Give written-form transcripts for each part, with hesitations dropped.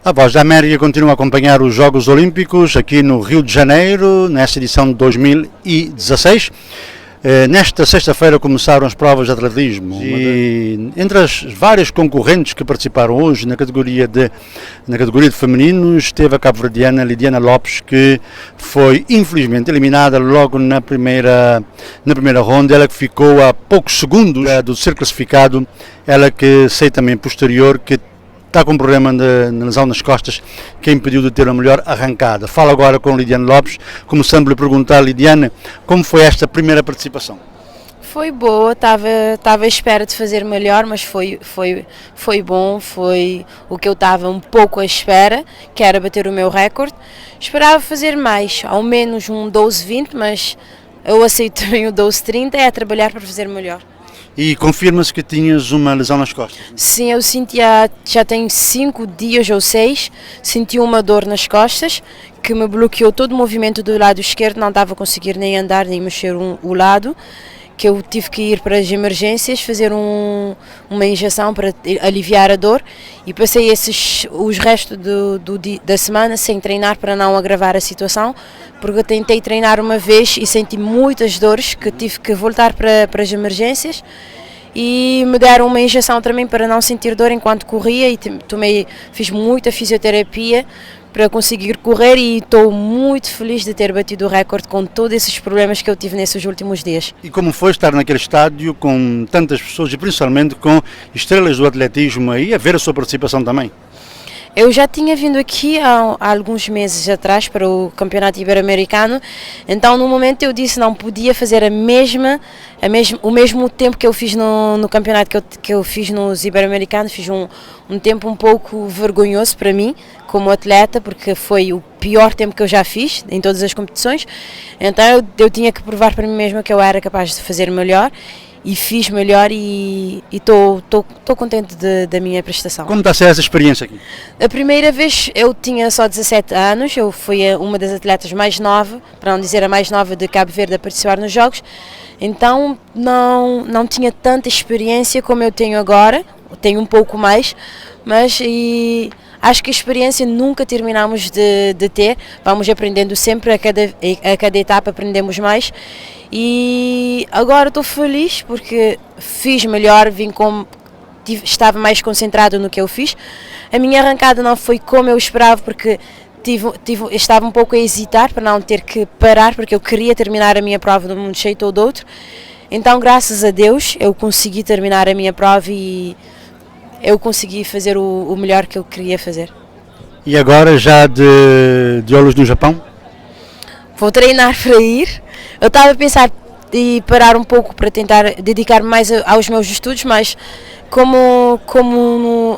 A Voz da América continua a acompanhar os Jogos Olímpicos aqui no Rio de Janeiro, nesta edição de 2016. Nesta sexta-feira começaram as provas de atletismo e entre as várias concorrentes que participaram hoje na categoria de femininos, teve a cabo-verdiana Lidiana Lopes, que foi infelizmente eliminada logo na primeira ronda. Ela que ficou a poucos segundos do ser classificado, ela que sei também posterior que está com um problema de lesão nas costas que a impediu de ter a melhor arrancada. Falo agora com Lidiana Lopes, começando a lhe perguntar, Lidiana, como foi esta primeira participação? Foi boa, estava à espera de fazer melhor, mas foi bom, foi o que eu estava um pouco à espera, que era bater o meu recorde. Esperava fazer mais, ao menos um 12:20, mas eu aceito também o 12:30, é trabalhar para fazer melhor. E confirma-se que tinhas uma lesão nas costas? Sim, eu sentia, já tem 5 dias ou 6, senti uma dor nas costas que me bloqueou todo o movimento do lado esquerdo, não estava a conseguir nem andar nem mexer o lado, que eu tive que ir para as emergências, fazer uma injeção para aliviar a dor e passei os restos da semana sem treinar para não agravar a situação, porque eu tentei treinar uma vez e senti muitas dores que tive que voltar para as emergências e me deram uma injeção também para não sentir dor enquanto corria e fiz muita fisioterapia para conseguir correr e estou muito feliz de ter batido o recorde com todos esses problemas que eu tive nesses últimos dias. E como foi estar naquele estádio com tantas pessoas e principalmente com estrelas do atletismo aí, a ver a sua participação também? Eu já tinha vindo aqui há alguns meses atrás para o Campeonato Ibero-Americano, então no momento eu disse não podia fazer o mesmo tempo que eu fiz no campeonato que eu fiz nos Ibero-Americanos. Fiz um tempo um pouco vergonhoso para mim como atleta, porque foi o pior tempo que eu já fiz em todas as competições, então eu tinha que provar para mim mesma que eu era capaz de fazer melhor. E fiz melhor e estou contente da minha prestação. Como está a ser essa experiência aqui? A primeira vez eu tinha só 17 anos, eu fui uma das atletas mais novas, para não dizer a mais nova de Cabo Verde a participar nos Jogos, então não tinha tanta experiência como eu tenho agora, tenho um pouco mais, mas acho que a experiência nunca terminamos de ter, vamos aprendendo sempre, a cada etapa aprendemos mais. E agora estou feliz porque fiz melhor, estava mais concentrado no que eu fiz. A minha arrancada não foi como eu esperava porque estava um pouco a hesitar para não ter que parar, porque eu queria terminar a minha prova de um jeito ou do outro. Então, graças a Deus, eu consegui terminar a minha prova e eu consegui fazer o melhor que eu queria fazer. E agora já de olhos no Japão? Vou treinar para ir. Eu estava a pensar em parar um pouco para tentar dedicar-me mais aos meus estudos, mas como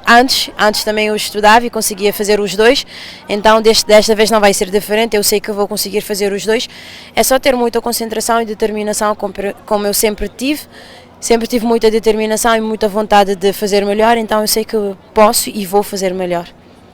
antes também eu estudava e conseguia fazer os dois, então desta vez não vai ser diferente, eu sei que eu vou conseguir fazer os dois. É só ter muita concentração e determinação, como eu sempre tive muita determinação e muita vontade de fazer melhor, então eu sei que posso e vou fazer melhor.